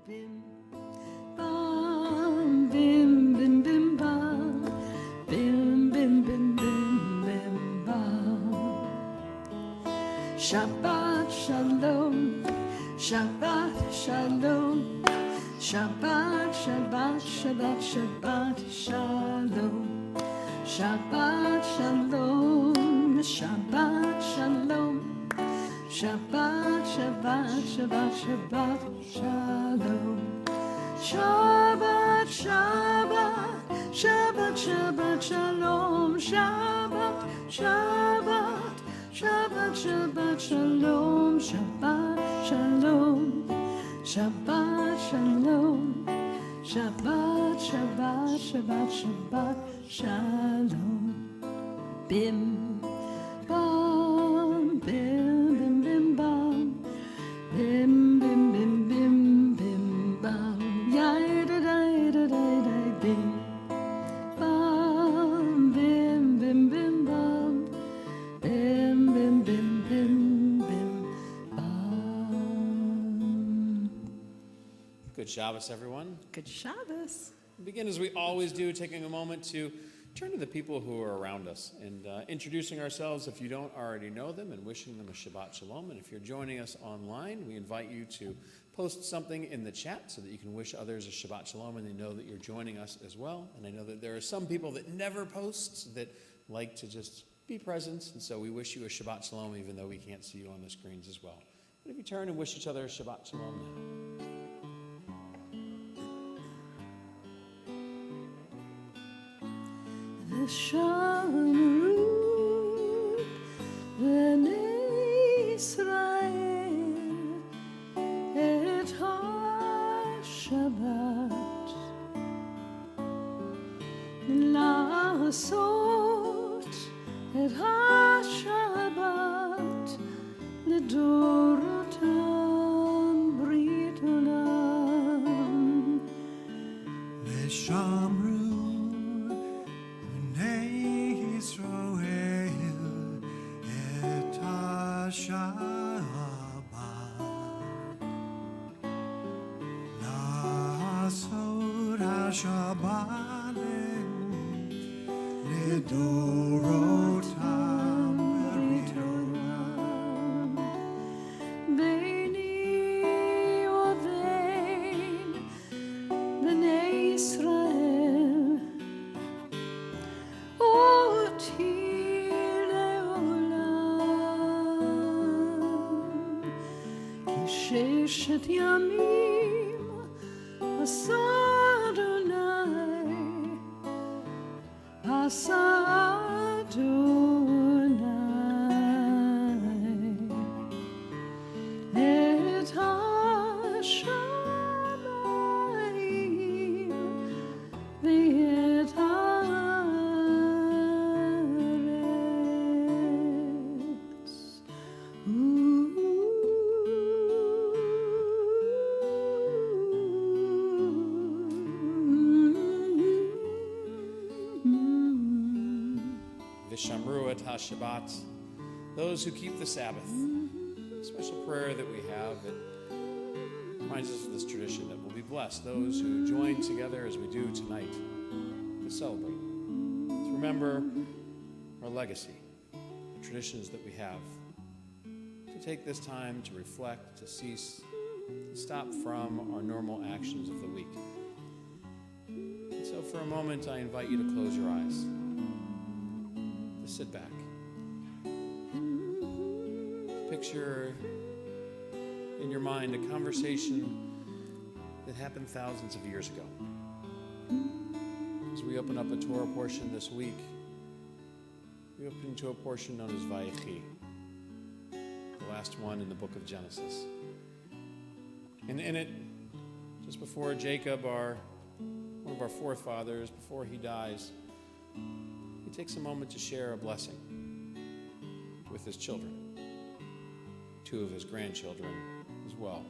bim, bam, bim, bim, bim, bam, bim, bim, bim, bim, bim, bam. Shabbat shalom, Shabbat shalom, Shabbat, Shabbat, Shabbat, Shabbat shalom, Shabbat shalom, Shabbat shalom. Shabbat, Shabbat, Shabbat, Shabbat, Shalom. Shabbat, Shabbat, Shabbat, Shabbat, Shalom. Shabbat, Shabbat, Shabbat, Shabbat, Shalom. Shabbat, Shalom. Shabbat, Shalom. Shabbat, Shabbat, Shabbat, Shabbat, Shalom. Bim, bam, bim. Bim, bim, bim, bim, bim, bam. Yai da da da da da bim. Bam, bim, bim, bim, bam. Bim, bim, bim, bim, bim, bam. Good Shabbos, everyone. Good Shabbos. We begin as we always do, taking a moment to turn to the people who are around us and introducing ourselves if you don't already know them and wishing them a Shabbat Shalom. And if you're joining us online, we invite you to post something in the chat so that you can wish others a Shabbat Shalom and they know that you're joining us as well. And I know that there are some people that never post that like to just be present. And so we wish you a Shabbat Shalom even though we can't see you on the screens as well. But if you turn and wish each other a Shabbat Shalom now. Shamru b'nei Israel et ha-Shabbat la'asot et ha-Shabbat l'dorotam brit olam Shamru Shabbat לדורותם בריתם ביני ובין בני ישראל אותי לעולם כששת ימים עשה Adonai et ha-shamayim v'et haaretz. Shamru et ha-Shabbat, those who keep the Sabbath. A special prayer that we have that reminds us of this tradition that we'll be blessed. Those who join together as we do tonight to celebrate, to remember our legacy, the traditions that we have, to take this time to reflect, to cease, to stop from our normal actions of the week. And so for a moment, I invite you to close your eyes. Sit back. Picture in your mind a conversation that happened thousands of years ago. As we open up a Torah portion this week, we open into a portion known as Vayechi, the last one in the book of Genesis. And in it, just before Jacob, one of our forefathers, before he dies, he takes a moment to share a blessing with his children, two of his grandchildren as well.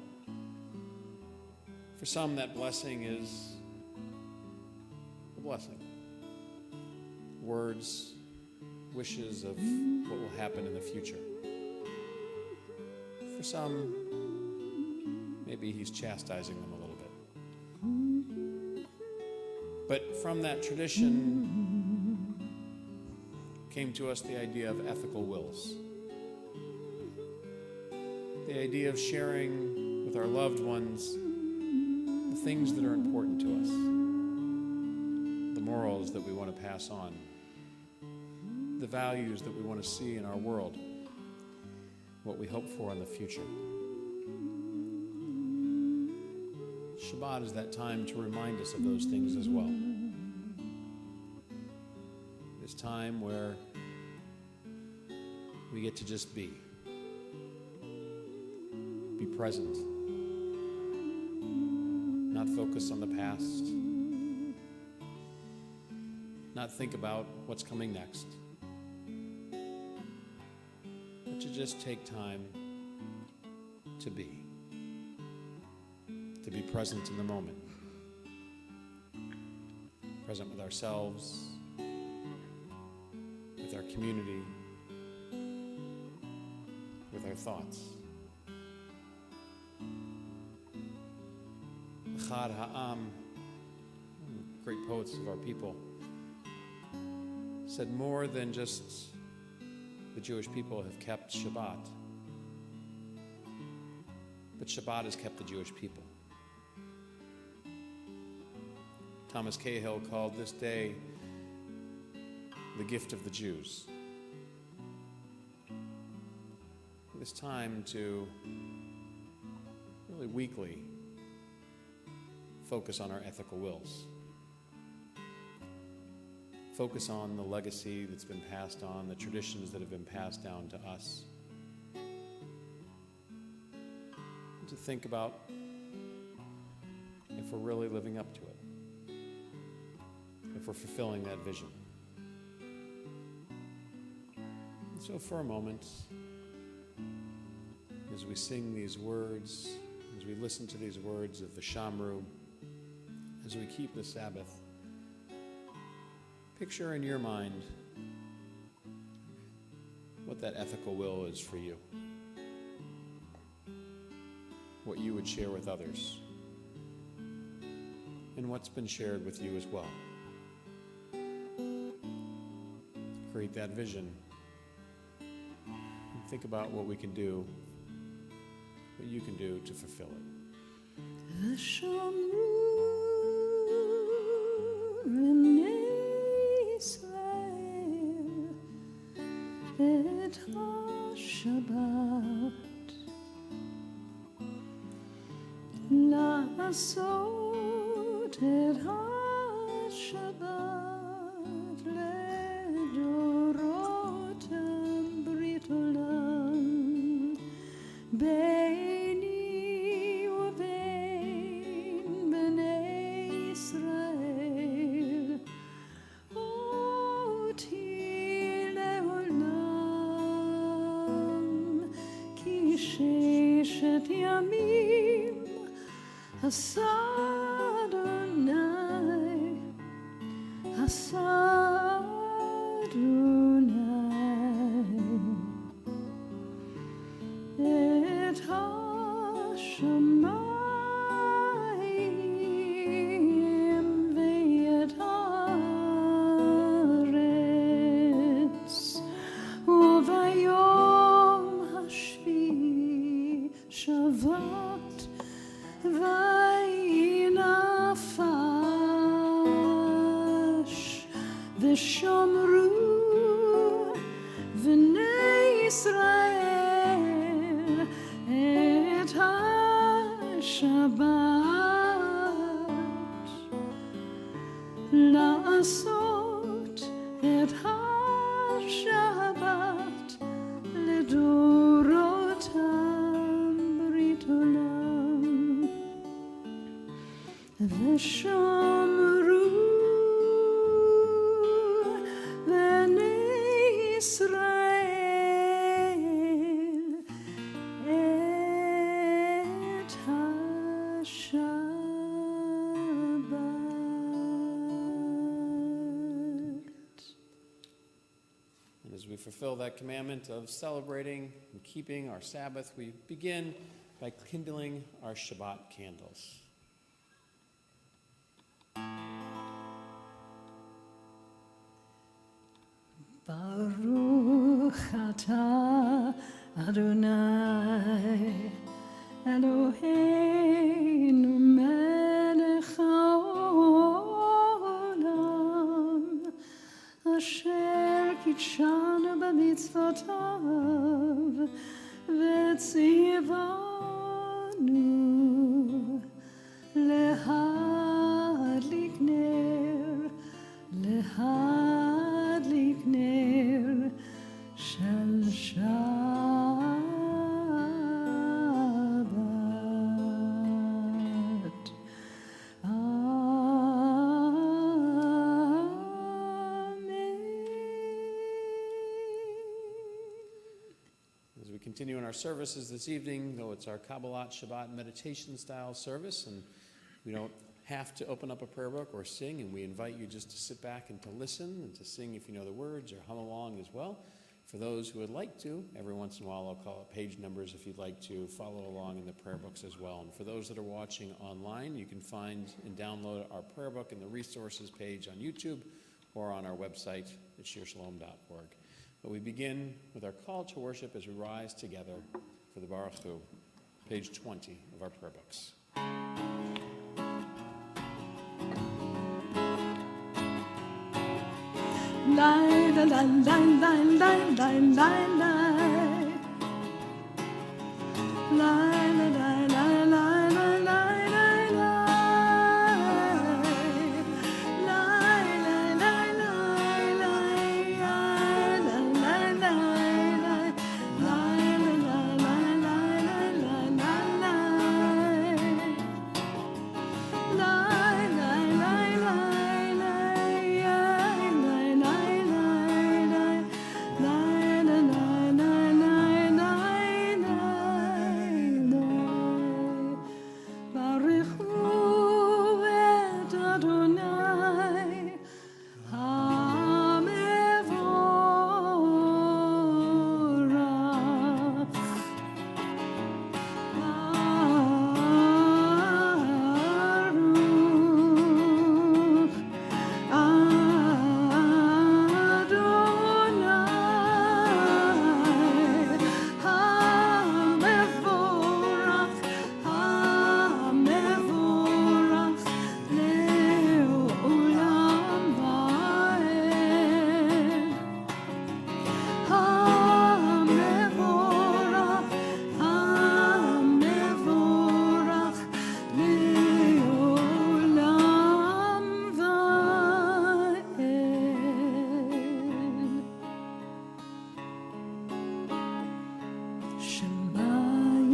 For some, that blessing is a blessing. Words, wishes of what will happen in the future. For some, maybe he's chastising them a little bit. But from that tradition came to us the idea of ethical wills. The idea of sharing with our loved ones the things that are important to us, the morals that we want to pass on, the values that we want to see in our world, what we hope for in the future. Shabbat is that time to remind us of those things as well. It's time where we get to just be present, not focus on the past, not think about what's coming next, but to just take time to be present in the moment, present with ourselves, with our community, with our thoughts. Chad Ha'am, great poets of our people, said more than just the Jewish people have kept Shabbat, but Shabbat has kept the Jewish people. Thomas Cahill called this day the gift of the Jews. It's time to really weekly focus on our ethical wills. Focus on the legacy that's been passed on, the traditions that have been passed down to us. And to think about if we're really living up to it, if we're fulfilling that vision. And so for a moment, as we sing these words, as we listen to these words of Vishamru, as we keep the Sabbath, picture in your mind what that ethical will is for you, what you would share with others, and what's been shared with you as well. Create that vision and think about what we can do, what you can do to fulfill it. את השבת לעשות את השבת לדורותם ברית עולם ביני ובין בני ישראל ששת ימים עשה אדוני, עשה אדוני את השמיים ואת הארץ וביום השביעי שבת וינפש ושמרו בני ישראל את השבת לעשות את השבת לדורותם ברית עולם ושמרו בני ישראל את השבת. And as we fulfill that commandment of celebrating and keeping our Sabbath, we begin by kindling our Shabbat candles. Baruch atah Adonai Eloheinu melech haolam Asher kitshanu b'mitzvotav v'tzivanu lehadlik ner shel Shabbat. As we continue in our services this evening, though it's our Kabbalat Shabbat meditation style service, and we don't have to open up a prayer book or sing, and we invite you just to sit back and to listen and to sing if you know the words or hum along as well. For those who would like to, every once in a while I'll call out page numbers if you'd like to follow along in the prayer books as well. And for those that are watching online, you can find and download our prayer book in the resources page on YouTube or on our website at shirshalom.org. But we begin with our call to worship as we rise together for the Baruch Hu, page 20 of our prayer books. Lai la la la la la la la la la la la la la la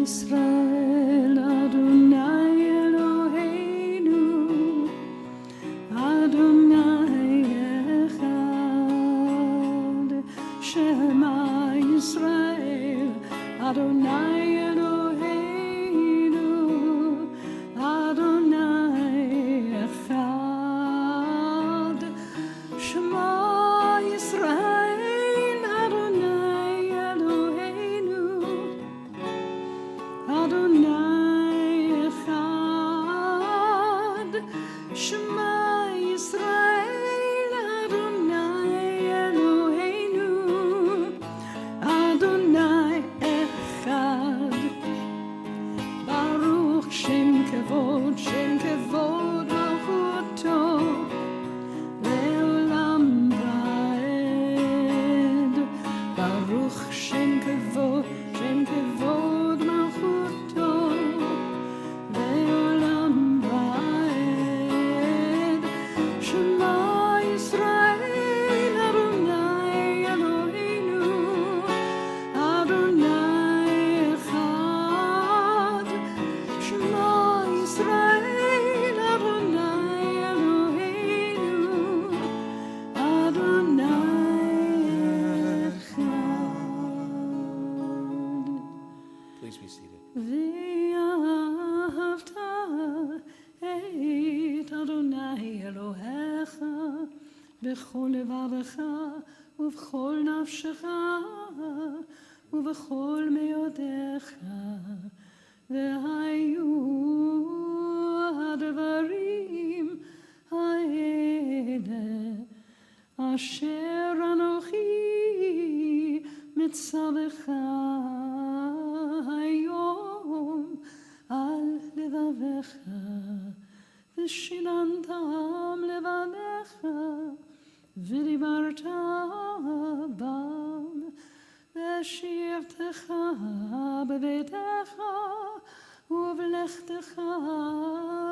Israel Adonai Eloheinu Adonai Echad Shema Yisrael Adonai Eloheinu Adonai Echad Shema Yisrael Adonai Eloheinu Adonai Echad Shema Yisrael Adonai Eloheinu Adonai Echad Baruch Shem Kevod Malchuto Leolam Vaed Baruch Shem Kevod Malchuto Leolam Vaed Shema Yisrael Adonai Eloheinu Adonai Echad Shema Yisrael Adonai Eloheinu Adonai Echad. Please be seated. ואהבת את אדוני אלוהיך בכל לבבך ובכל נפשך ובכל מאודיך והיו הדברים האלה אשר אנוכי מצווך היום על לבביך ושיננתם לבניך ודיברת בם ושבתך בביתך ובלכתך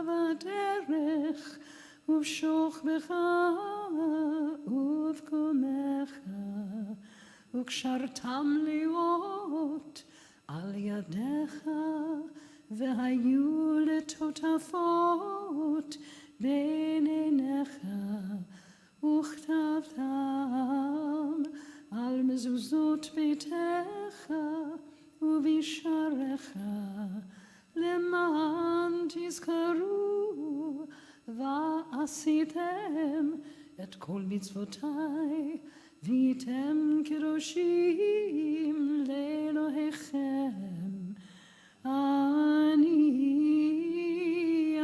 בדרך ובשוכבך ובקומך וקשרתם להיות על ידיך והיו לטוטפות בין עיניך וכתבתם על מזוזות ביתך ובשעריך למען תזכרו ועשיתם את כל מצוותיי והייתם קדושים לאלוהיכם. אני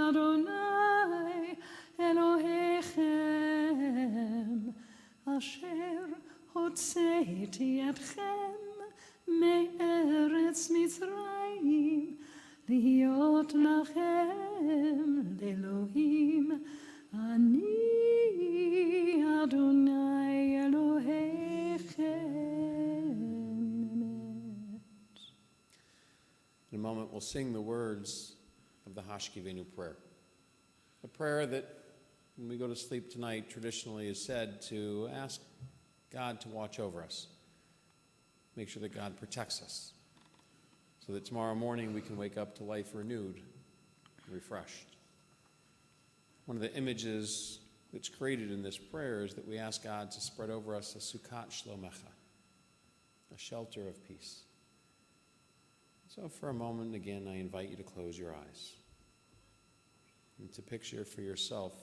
אדוני אלוהיכם אשר הוצאתי אתכם מארץ מצרים להיות לכם לאלוהים. אני אדוני אלוהיכם. In a moment, we'll sing the words of the Hashkivenu prayer. A prayer that, when we go to sleep tonight, traditionally is said to ask God to watch over us. Make sure that God protects us, so that tomorrow morning we can wake up to life renewed and refreshed. One of the images that's created in this prayer is that we ask God to spread over us a Sukkot Shlomecha, a shelter of peace. So for a moment, again, I invite you to close your eyes and to picture for yourself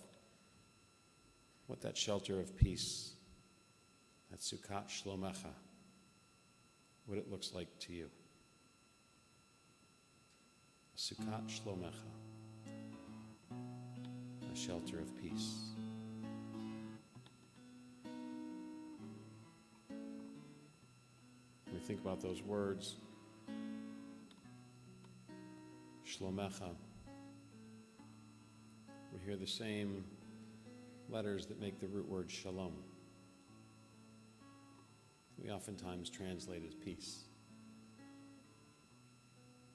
what that shelter of peace, that Sukkot Shlomecha, what it looks like to you. A Sukkot Shlomecha, a shelter of peace. When we think about those words, Shlomecha, we hear the same letters that make the root word shalom. We oftentimes translate as peace.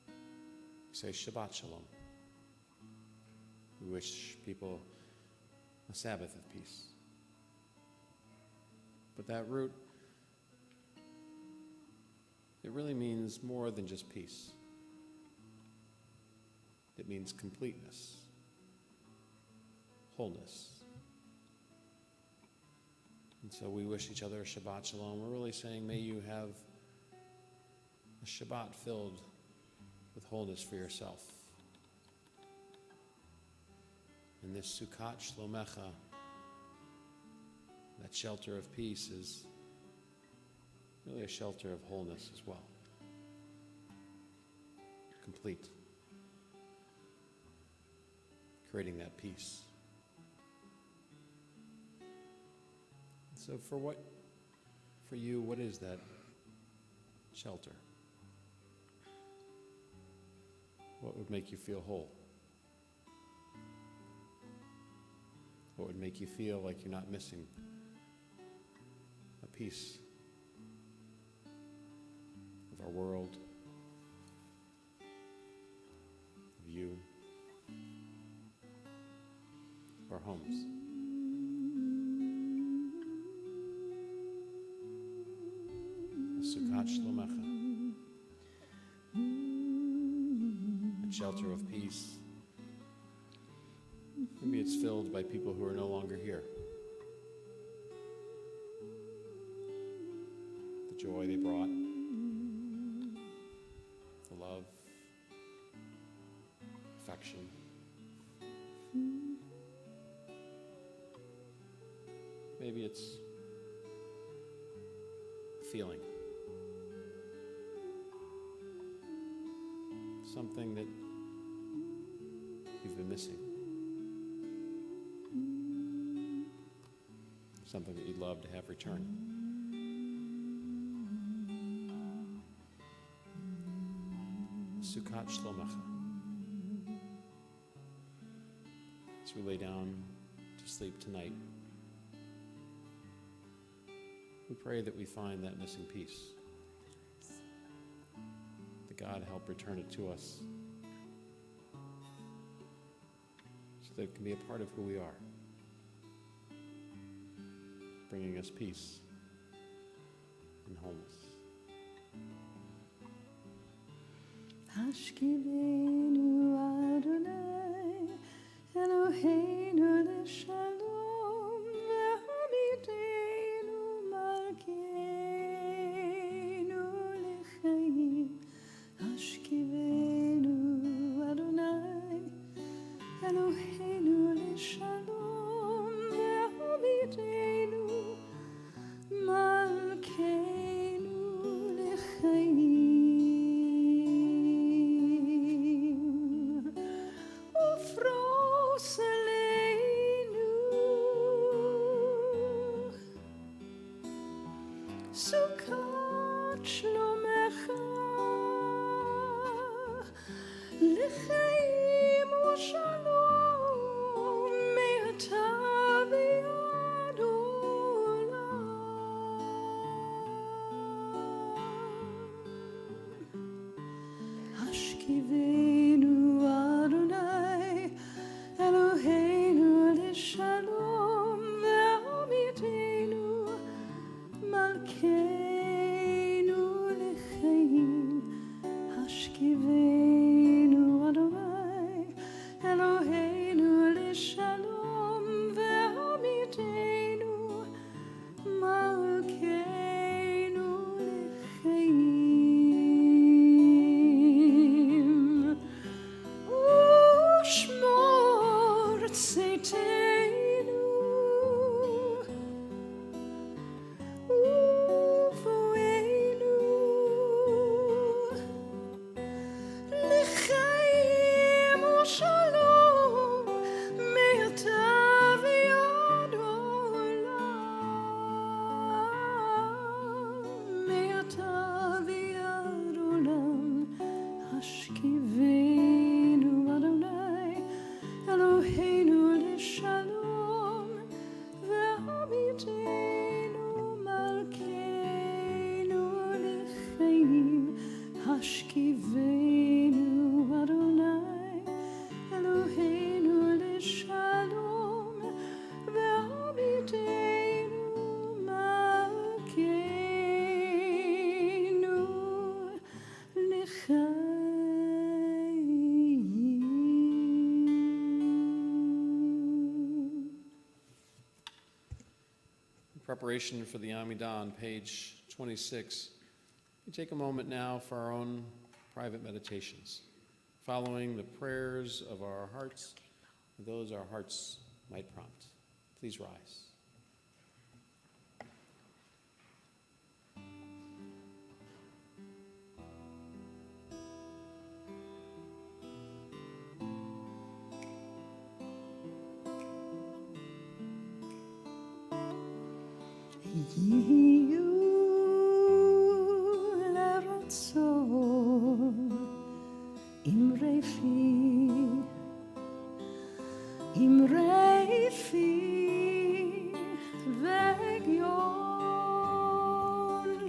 We say Shabbat Shalom. We wish people a Sabbath of peace. But that root, it really means more than just peace. It means completeness, wholeness. And so we wish each other a Shabbat Shalom. We're really saying, may you have a Shabbat filled with wholeness for yourself. And this Sukkot Shlomecha, that shelter of peace, is really a shelter of wholeness as well. Complete. Creating that peace. So for you, what is that shelter? What would make you feel whole? What would make you feel like you're not missing a piece of our world, of you, of our homes? Sukkot Shlomecha, a shelter of peace. Maybe it's filled by people who are no longer here. The joy they brought, the love, affection. Maybe it's a feeling. Something that you've been missing. something that you'd love to have return. Sukkot Shlomecha. As we lay down to sleep tonight, we pray that we find that missing piece. That God help return it to us so that it can be a part of who we are, bringing us peace and wholeness. Hashkivenu Adonai Eloheinu l'shalom ve'hamidenu malkeinu l'chaim. Hashkivenu Adonai Eloheinu l'shalom ve'hamidenu malkeinu l'chaim. Sukkot Shlomecha l'chaim u'shalom me'ata v'ad olam. Hashkivenu Adonai Eloheinu l'shalom ve'hamidenu malkeinu l'chaim. Hashkivenu Adonai Eloheinu l'shalom ve'hamidenu malkeinu l'chaim. U'shmor tzeitenu u'voenu l'chaim u'shalom me'ata v'ad olam. Me'ata v'ad olam. Hashkivenu Adonai Eloheinu l'shalom ve'hamidenu malkeinu l'chaim. Hashkivenu Adonai Eloheinu l'shalom ve'hamidenu malkeinu l'chaim. In preparation for the Amidah on page 26, we take a moment now for our own private meditations, following the prayers of our hearts, and those our hearts might prompt. Please rise. Yiyu l'ratzon imrei fi ve'gion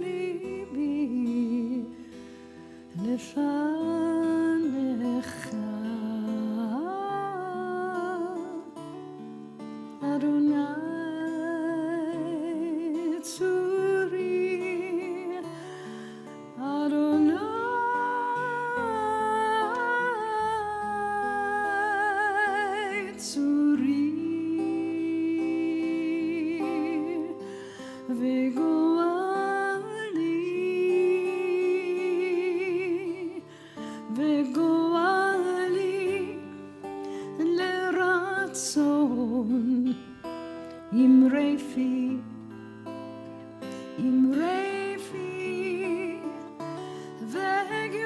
libi lefanecha Adonai tzuri Adonai tzuri ve'goali l'ratzon imrei fi ve'gion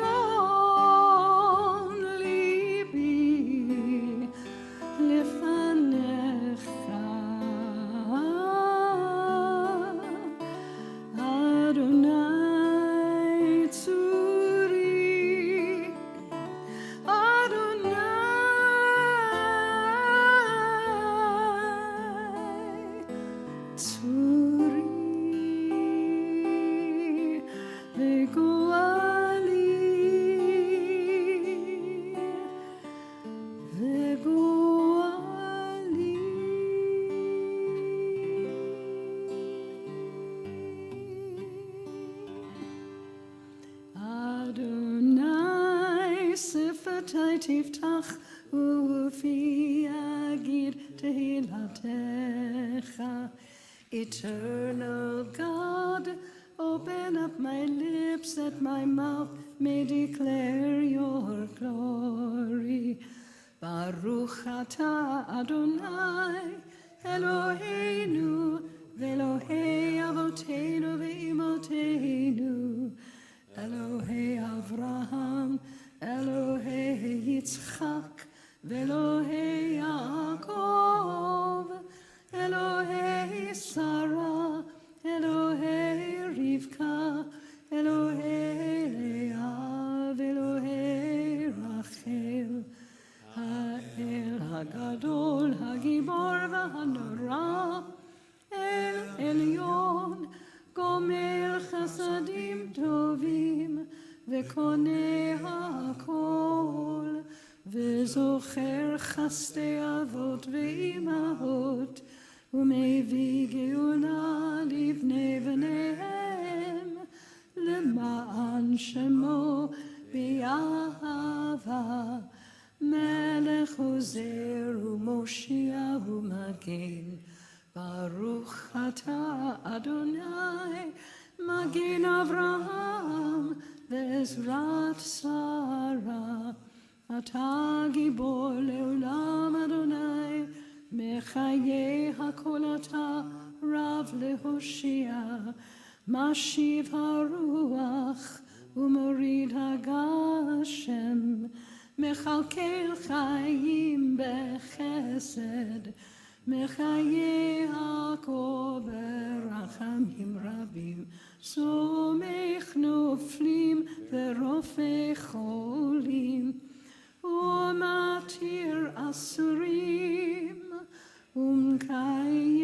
libi lefanecha Adonai sifatai tiftach ufi agid tehilatecha. Eternal God, open up my lips that my mouth may declare your glory. Baruch atah Adonai Eloheinu ve'Elohei avoteinu ve'imoteinu. Elohei Avraham, Elohei Yitzchak, ve'Elohei Yaakov, Elohei Sarah, Elohei Rivka, Elohei Leah, ve'Elohei Rachel. Ha'el Hagadol, Hagibor v'Hanora, El Elyon, Gomer Chasadim Tovim, Vekone HaKol, Vezocher Chaste Avot Ve'imahot, Umevi Geula Livnei V'neihem, Lema'an Shemo B'Yahava, Melech Ozer U'Moshiach U'Magen. Baruch atah Adonai, Magen Avraham, Ve'ezrat Sarah. Atah Gibor Le'olam Adonai, Mechaye HaKol atah Rav Lehoshia, Mashiv HaRuach, U'Morid HaGashem, Mechalkel Chayim Bechesed, Mechaye Yaakov berachamim rabim, somech noflim verofei cholim, umatir asurim, umkayem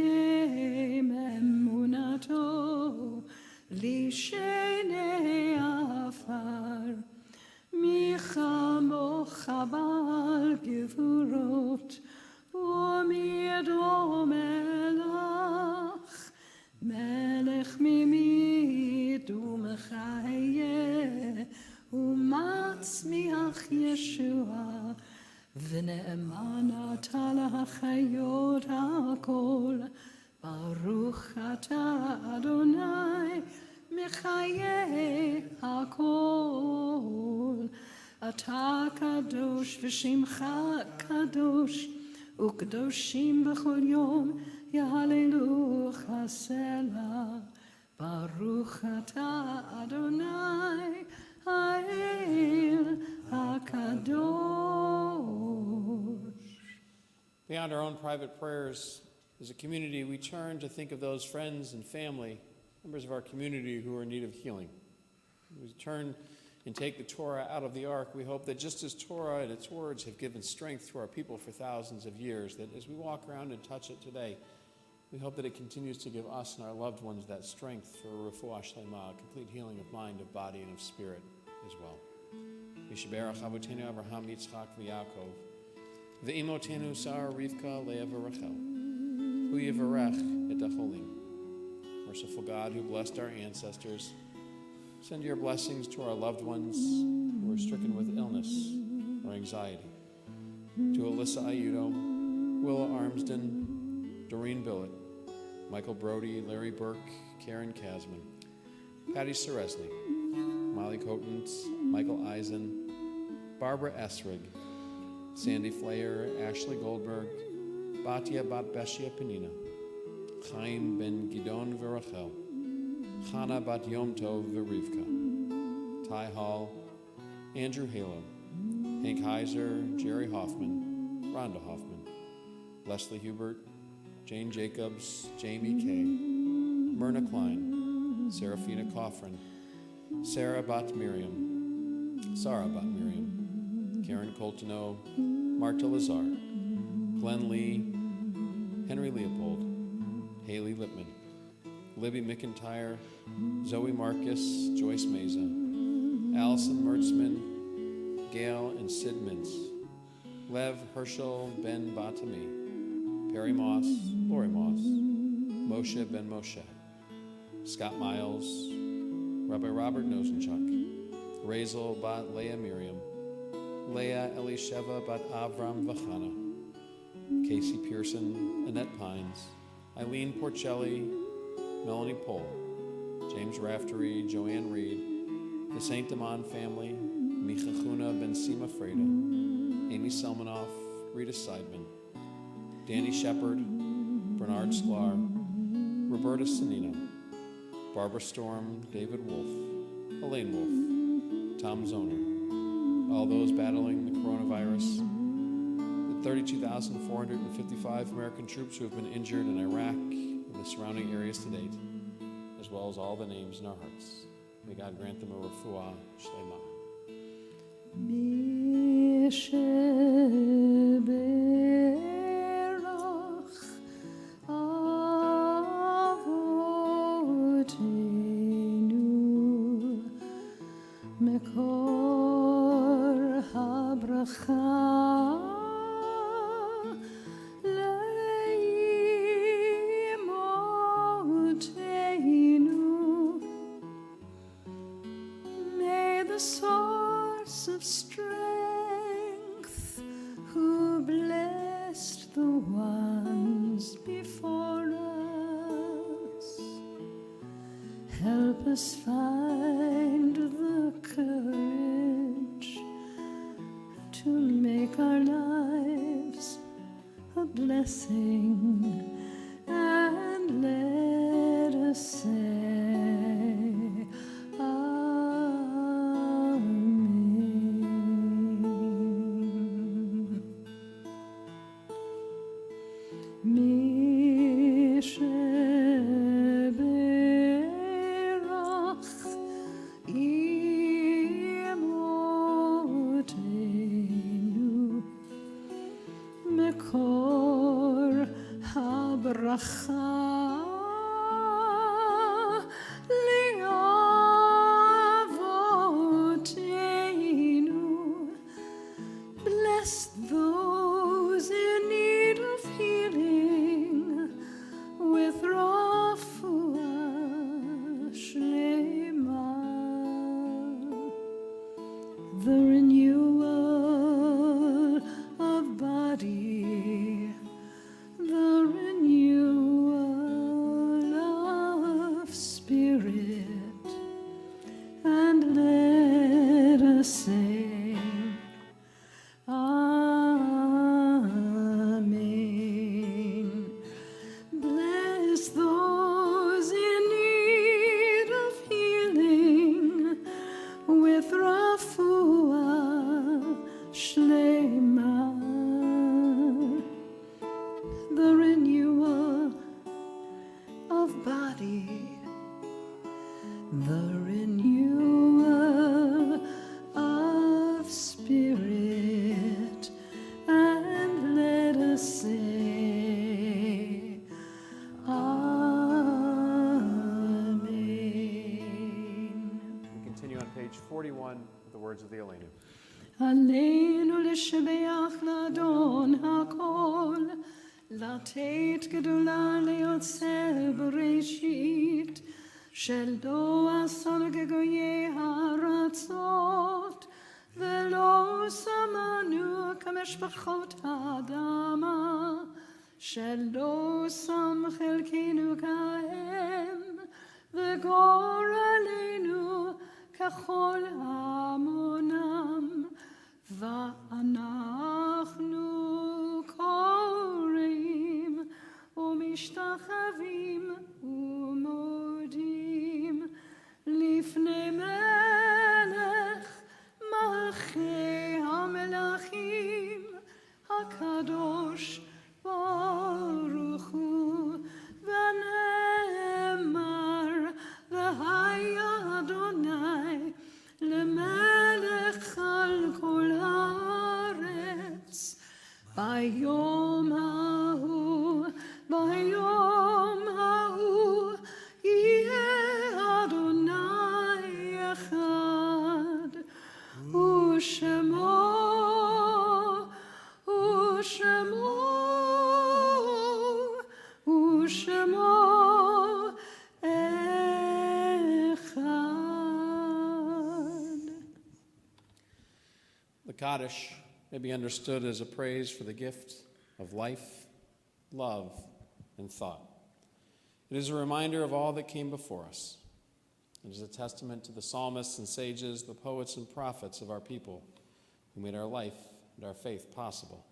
emunato, lishenei afar, michamo chabal gevurot, U'mido melach, melech mimit u'mechaye, u'matzmiach Yeshua, v'ne'eman atah l'chayot ha'kol, Baruch atah Adonai, mechaye ha'kol, atah kadosh v'shimcha kadosh, Ukdoshim b'chol yom yahalelucha selah. Baruch atah Adonai ha'el hakadosh. Beyond our own private prayers, as a community, we turn to think of those friends and family, members of our community who are in need of healing. We turn and take the Torah out of the ark. We hope that just as Torah and its words have given strength to our people for thousands of years, that as we walk around and touch it today, we hope that it continues to give us and our loved ones that strength for refuah shlema, complete healing of mind, of body, and of spirit as well. Yishaberach avotenu Avraham, Yitzchak, v'Yaakov, ve'imotenu Sarah, Rivka, Leah, v'Rachel, hu yivarech et hacholim. Merciful God, who blessed our ancestors, send your blessings to our loved ones who are stricken with illness or anxiety. To Alyssa Ayudo, Willa Armsden, Doreen Billett, Michael Brody, Larry Burke, Karen Kasman, Patty Seresny, Molly Cotens, Michael Eisen, Barbara Esrig, Sandy Flair, Ashley Goldberg, Batia Bat Beshia Penina, Chaim Ben Gidon Verachel, Chana Bat Yom Tov Verivka, Ty Hall, Andrew Halo, Hank Heiser, Jerry Hoffman, Rhonda Hoffman, Leslie Hubert, Jane Jacobs, Jamie Kay, Myrna Klein, Serafina Coffrin, Sarah Bat Miriam, Karen Coltoneau, Marta Lazar, Glenn Lee, Henry Leopold, Haley Lippman, Libby McIntyre, Zoe Marcus, Joyce Meza, Allison Mertzman, Gail and Sid Mintz, Lev Herschel Ben Batami, Perry Moss, Lori Moss, Moshe Ben Moshe, Scott Miles, Rabbi Robert Nosenchuk, Razel Bat Leah Miriam, Leah Elisheva Bat Avram Vachana, Casey Pearson, Annette Pines, Eileen Porcelli, Melanie Pohl, James Raftery, Joanne Reed, the Saint Amand family, Micha Chuna Ben Sima Freda, Amy Selmanoff, Rita Seidman, Danny Shepard, Bernard Sklar, Roberta Sanino, Barbara Storm, David Wolf, Elaine Wolf, Tom Zoner, all those battling the coronavirus, the 32,455 American troops who have been injured in Iraq and the surrounding areas to date, as well as all the names in our hearts. May God grant them a refuah shlema. מקור הברכה לאמותינו. May the source of strength who blessed the ones before us help us find the courage to make our lives a blessing, and let us say Amen. מי שברך אמותינו, מקור הברכה לאבותינו. Bless those in need of healing with refuah shlema, the renewal of body, the renewal of spirit, and let us say Amen. Bless those in need of healing with refuah shlema, the renewal of body, the renewal of spirit, and let us say Amen. We continue on page 41 with the words of the Elenu. עלינו לשבח לאדון הכל, לתת גדולה ליוצר בראשית, שלא עשנו כגויי הארצות, ולא שמנו כמשפחות האדמה, שלא שם חלקנו כהם, וגורלנו ככל המונם. ואנחנו קוראים ומשתחווים ומודים לפני מלך מלכי המלכים הקדוש ברוך הוא, ונאמר והשם Kaddish may be understood as a praise for the gift of life, love, and thought. It is a reminder of all that came before us. It is a testament to the psalmists and sages, the poets and prophets of our people who made our life and our faith possible.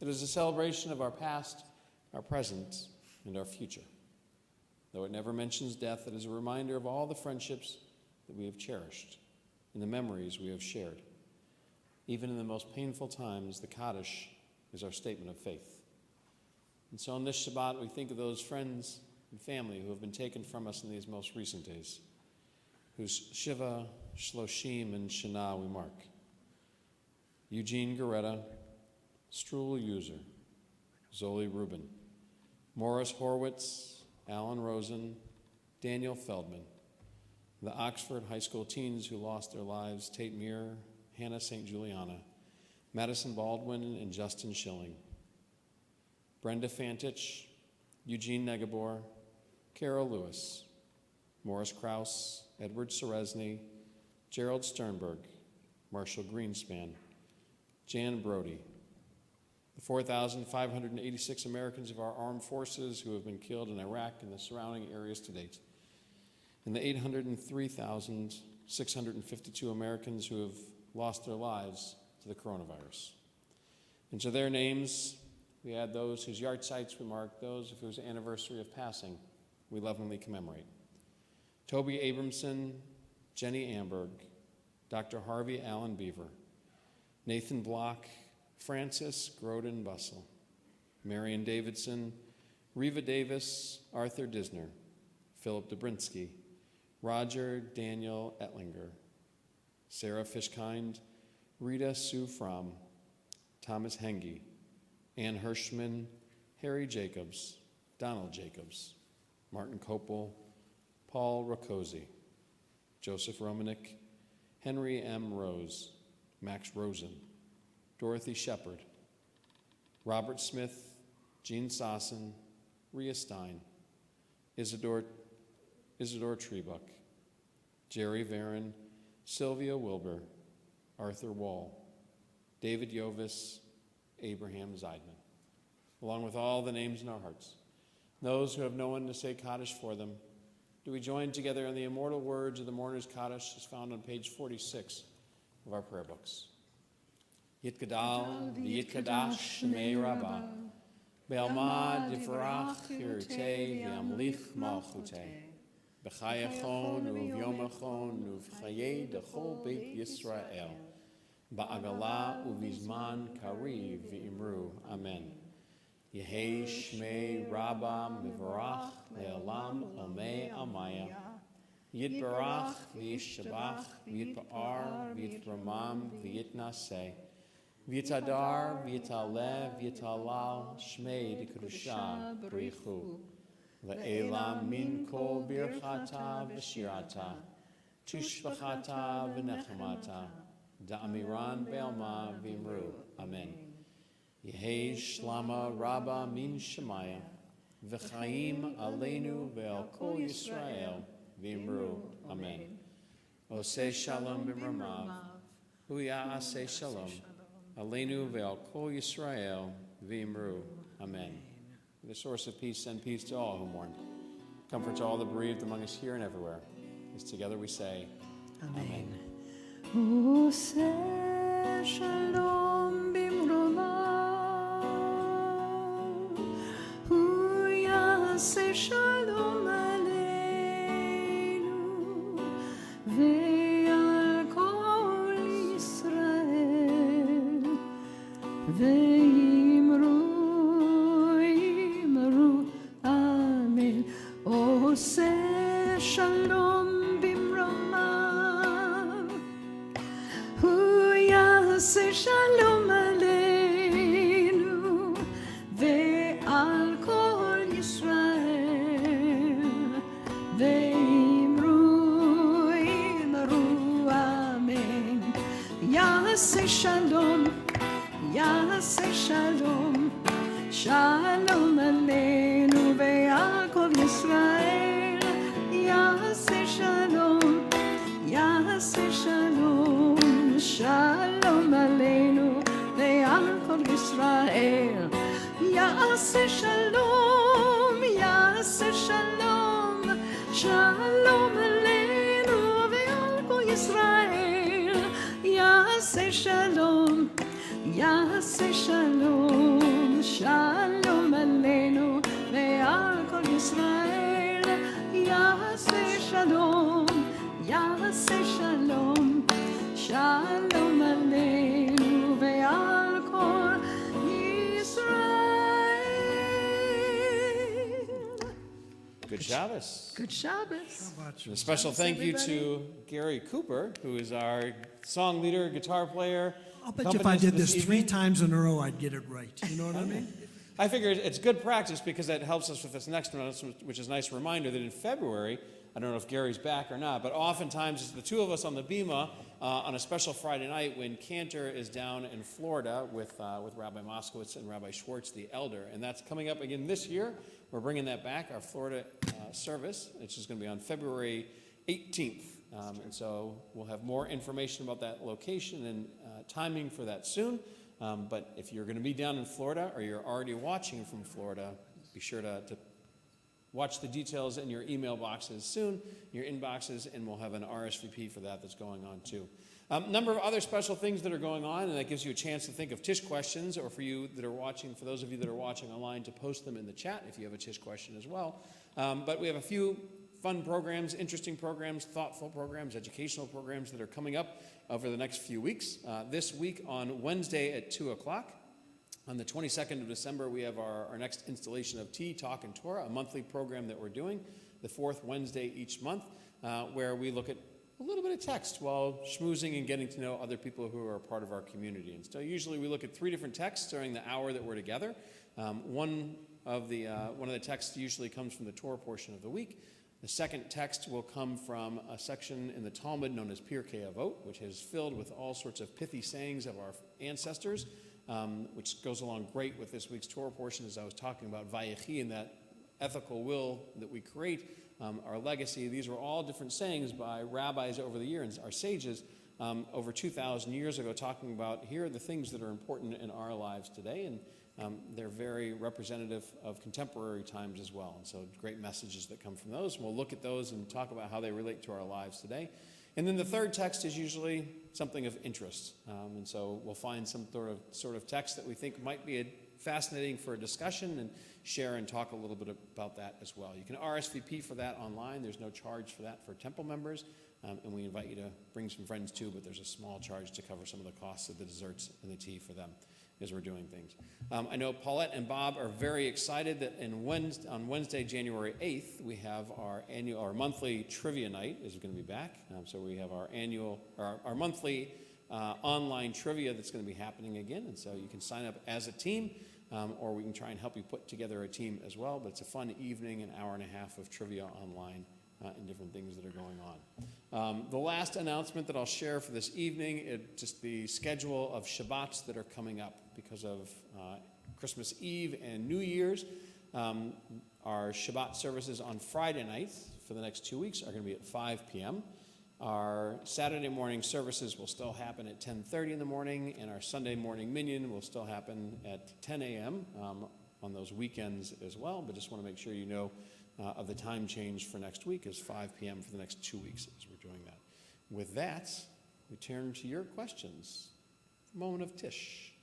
It is a celebration of our past, our present, and our future. Though it never mentions death, it is a reminder of all the friendships that we have cherished and the memories we have shared. Even in the most painful times, the Kaddish is our statement of faith. And so on this Shabbat, we think of those friends and family who have been taken from us in these most recent days, whose Shiva, Shloshim, and Shana we mark. Eugene Goretta, Struhl User, Zoli Rubin, Morris Horwitz, Alan Rosen, Daniel Feldman, the Oxford High School teens who lost their lives, Tate Muir, Hannah St. Juliana, Madison Baldwin, and Justin Schilling, Brenda Fantich, Eugene Negabor, Carol Lewis, Morris Krause, Edward Seresny, Gerald Sternberg, Marshall Greenspan, Jan Brody, the 4,586 Americans of our armed forces who have been killed in Iraq and the surrounding areas to date, and the 803,652 Americans who have lost their lives to the coronavirus. And to their names, we add those whose yahrzeits we mark, those of whose anniversary of passing we lovingly commemorate. Toby Abramson, Jenny Amberg, Dr. Harvey Allen Beaver, Nathan Block, Francis Grodin Bussell, Marion Davidson, Reva Davis, Arthur Disner, Philip Dobrinsky, Roger Daniel Ettlinger, Sarah Fishkind, Rita Sue Fromm, Thomas Henge, Ann Hirschman, Harry Jacobs, Donald Jacobs, Martin Kopel, Paul Rakosi, Joseph Romanek, Henry M. Rose, Max Rosen, Dorothy Shepard, Robert Smith, Jean Sossin, Rhea Stein, Isidore Trebuch, Jerry Varon, Sylvia Wilbur, Arthur Wall, David Yovis, Abraham Zeidman, along with all the names in our hearts. Those who have no one to say Kaddish for them, do we join together in the immortal words of the mourner's Kaddish as found on page 46 of our prayer books. Yitgadal v'yitkadash shemei Rabbah, be'alma divrach hirtei v'amlich malchutei, b'chayachon u'vyomachon u'v'chayei d'chol beit Yisrael, ba'agala u'vizman kariv v'imru. Amen. Yehei shmei Rabbah mivarach le'olam omei amaya, yitbarach v'yishabach v'yitpa'ar v'yitramam v'yitnaseh, v'yitadar v'yitalev v'yitalal shmei d'kedusha b'richu, le'elam min kol birchata v'shirata, tushbachata v'nechamata, da'amiran be'alma v'imru. Amen. Yehei shlama Rabbah min shemaya, v'chaim aleinu ve'al kol Yisrael v'imru. Amen. Oseh shalom b'mramav, hu ya'aseh shalom, aleinu ve'al kol Yisrael v'imru. Amen. The source of peace, send peace to all who mourn. Comfort to all the bereaved among us here and everywhere. As together we say, Amen. Oseh shalom b'mramav, say shalom aleinu ve'al kol Yisrael ve'imru amen. Oseh shalom b'mramav, hu yaseh shalom aleinu ve'al kol Yisrael ve'imru amen. Yaseh shalom, yaseh shalom, shalom aleinu ve'al kol Yisrael. Yaseh shalom, yaseh shalom, shalom aleinu יעשה שלום, יעשה שלום, שלום עלינו ועל כל ישראל. יעשה שלום, יעשה שלום, שלום עלינו ועל כל ישראל. יעשה שלום, יעשה שלום, שלום עלינו ועל כל ישראל. Good Shabbos. Good Shabbos. And a special thank you to Gary Cooper, who is our song leader, guitar player. I'll bet you if I did this 3 times in a row, I'd get it right. You know what I mean? I figure it's good practice because that helps us with this next one, which is a nice reminder that in February, I don't know if Gary's back or not, but oftentimes it's the two of us on the Bima on a special Friday night when Cantor is down in Florida with Rabbi Moskowitz and Rabbi Schwartz, the elder. And that's coming up again this year. We're bringing that back, our Florida service, which is going to be on February 18th. And so we'll have more information about that location and timing for that soon. But if you're going to be down in Florida or you're already watching from Florida, be sure to watch the details in your email boxes soon, your inboxes, and we'll have an RSVP for that's going on too. Number of other special things that are going on, and that gives you a chance to think of Tish questions, or for you that are watching, for those of you that are watching online, to post them in the chat if you have a Tish question as well. But we have a few fun programs, interesting programs, thoughtful programs, educational programs that are coming up over the next few weeks. This week on Wednesday at 2 o'clock, on the 22nd of December, we have our next installation of Tea, Talk, and Torah, a monthly program that we're doing, the fourth Wednesday each month, where we look at a little bit of text while schmoozing and getting to know other people who are a part of our community. And so usually we look at 3 different texts during the hour that we're together. One of the texts usually comes from the Torah portion of the week. The second text will come from a section in the Talmud known as Pirkei Avot, which is filled with all sorts of pithy sayings of our ancestors, which goes along great with this week's Torah portion, as I was talking about Vayechi and that ethical will that we create, our legacy. These are all different sayings by rabbis over the years, our sages, over 2,000 years ago, talking about here are the things that are important in our lives today, and they're very representative of contemporary times as well. And so great messages that come from those. We'll look at those and talk about how they relate to our lives today. And then the third text is usually something of interest. And so we'll find some sort of text that we think might be fascinating for a discussion and share and talk a little bit about that as well. You can RSVP for that online. There's no charge for that for Temple members. And we invite you to bring some friends too, but there's a small charge to cover some of the costs of the desserts and the tea for them as we're doing things. I know Paulette and Bob are very excited that on Wednesday, January 8th, we have our monthly trivia night is going to be back. So we have our monthly online trivia that's going to be happening again. And so you can sign up as a team, or we can try and help you put together a team as well. But it's a fun evening, an hour and a half of trivia online. And different things that are going on. The last announcement that I'll share for this evening is just the schedule of Shabbats that are coming up because of Christmas Eve and New Year's. Our Shabbat services on Friday nights for the next 2 weeks are going to be at 5 p.m. Our Saturday morning services will still happen at 10:30 in the morning, and our Sunday morning minyan will still happen at 10 a.m. On those weekends as well. But just want to make sure you know of the time change for next week is 5 p.m. for the next 2 weeks as we're doing that. With that, we turn to your questions. Moment of Tish.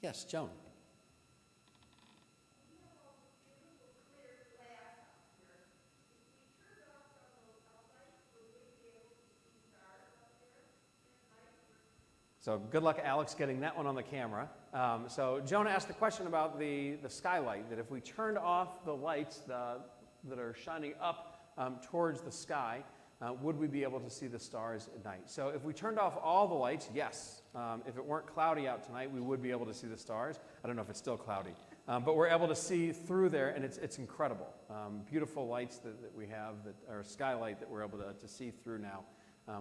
Yes, Joan. So good luck, Alex, getting that one on the camera. So Jonah asked the question about the skylight, that if we turned off the lights that are shining up towards the sky, would we be able to see the stars at night? So if we turned off all the lights, yes. If it weren't cloudy out tonight, we would be able to see the stars. I don't know if it's still cloudy. But we're able to see through there, and it's incredible. Beautiful lights that we have, or skylight that we're able to see through now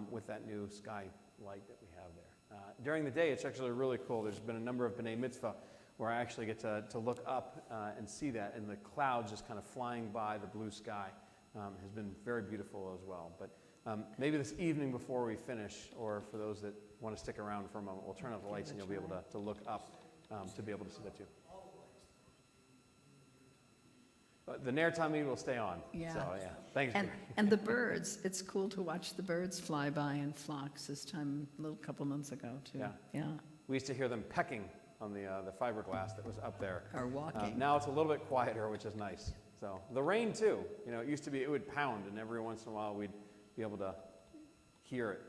with that new skylight that we have there. During the day, it's actually really cool. There's been a number of B'nai Mitzvah where I actually get to look up and see that, and the clouds just kind of flying by the blue sky has been very beautiful as well. But maybe this evening before we finish, or for those that want to stick around for a moment, we'll turn off the lights and you'll be able to look up to be able to see that too. But the Ner Tamid will stay on. Yeah. So, yeah. Thanks, And, Gary. and the birds, it's cool to watch the birds fly by in flocks this time, a little couple months ago, too. Yeah. Yeah, We used to hear them pecking on the fiberglass that was up there. or walking. Now it's a little bit quieter, which is nice. So the rain too. You know, it used to be, it would pound, and every once in a while we'd be able to hear it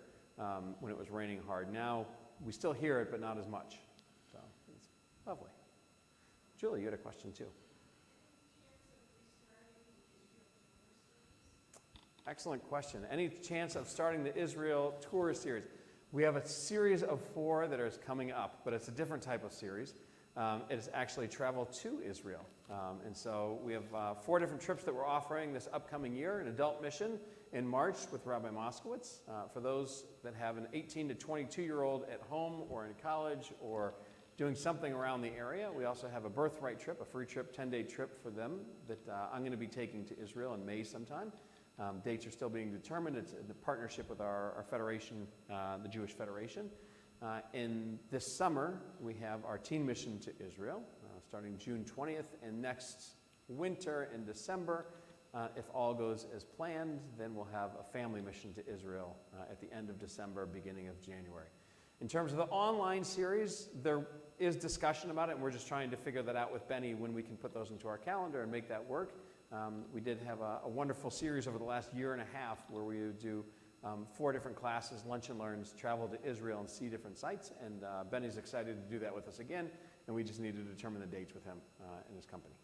when it was raining hard. Now we still hear it, but not as much. So it's lovely. Julie, you had a question too. Excellent question. Any chance of starting the Israel tour series? We have a series of 4 that is coming up, but it's a different type of series. It is actually travel to Israel. And so we have 4 different trips that we're offering this upcoming year. An adult mission in March with Rabbi Moskowitz for those that have an 18 to 22-year-old at home or in college or doing something around the area. We also have a birthright trip, a free trip, 10-day trip for them that I'm going to be taking to Israel in May sometime. Dates are still being determined. It's in partnership with our federation, the Jewish Federation. In this summer, we have our teen mission to Israel, starting June 20th, and next winter in December, if all goes as planned, then we'll have a family mission to Israel at the end of December, beginning of January. In terms of the online series, there is discussion about it, and we're just trying to figure that out with Benny when we can put those into our calendar and make that work. We did have a wonderful series over the last year and a half where we would do 4 different classes, lunch and learns, travel to Israel and see different sites, and Benny's excited to do that with us again, and we just need to determine the dates with him and his company.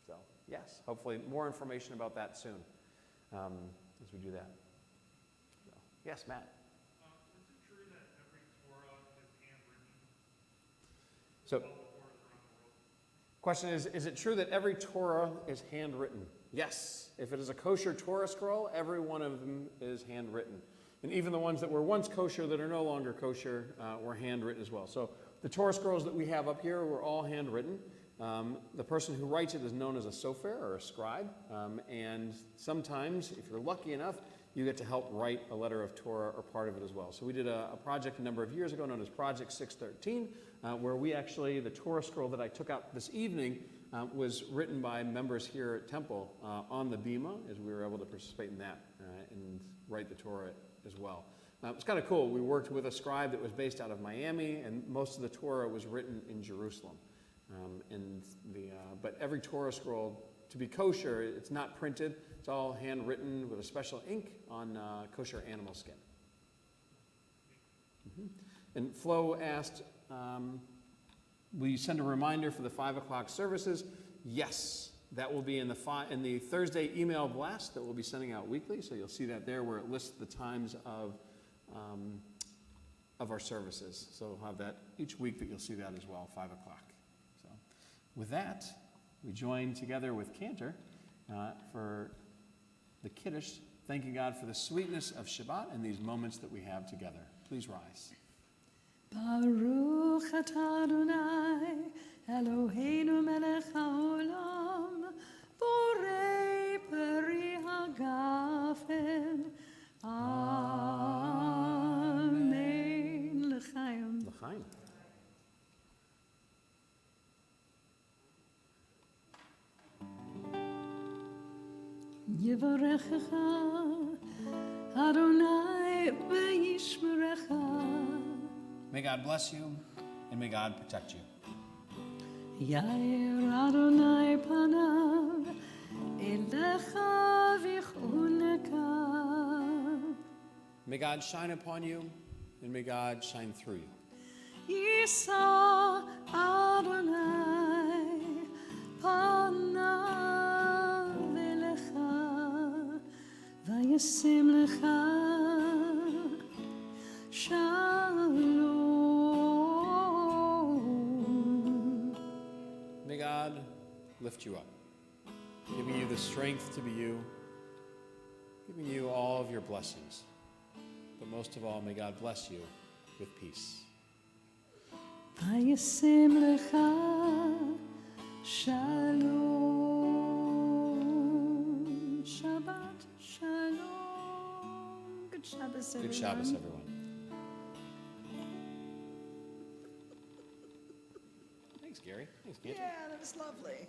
So, yes, hopefully more information about that soon as we do that. So, yes, Matt? Is it true that every Torah is handwritten? So, All the Torahs around the world? question is it true that every Torah is handwritten? Yes. If it is a kosher Torah scroll, every one of them is handwritten. And even the ones that were once kosher that are no longer kosher were handwritten as well. So the Torah scrolls that we have up here were all handwritten. The person who writes it is known as a sofer or a scribe. And sometimes, if you're lucky enough, you get to help write a letter of Torah or part of it as well. So we did a project a number of years ago known as Project 613, where we actually, the Torah scroll that I took out this evening was written by members here at Temple on the Bima, as we were able to participate in that and write the Torah as well. It's kind of cool. We worked with a scribe that was based out of Miami, and most of the Torah was written in Jerusalem. But every Torah scroll, to be kosher, it's not printed. It's all handwritten with a special ink on kosher animal skin. And Flo asked, will you send a reminder for the 5 o'clock services? Yes, that will be in the Thursday email blast that we'll be sending out weekly. So you'll see that there where it lists the times of our services. So we'll have that each week, that you'll see that as well, 5 o'clock. So with that, we join together with Cantor for the Kiddush, thanking God for the sweetness of Shabbat and these moments that we have together. Please rise. Baruch atah Adonai, Eloheinu melech haolam, borei peri hagafen. Amen. L'chaim. L'chaim. Yivarechecha Adonai v'yishmerecha. May God bless you, and may God protect you. Yair Adonai panav elecha v'chuneka. May God shine upon you, and may God shine through you. Yisa Adonai panav elecha v'yasim lecha shalom. May God lift you up, giving you the strength to be you, giving you all of your blessings. But most of all, may God bless you with peace. Vayasim lecha shalom. Shabbat shalom. Good Shabbos, everyone. Good Shabbos, everyone. Thanks, Gary. Thanks, Cantor. Yeah, that was lovely.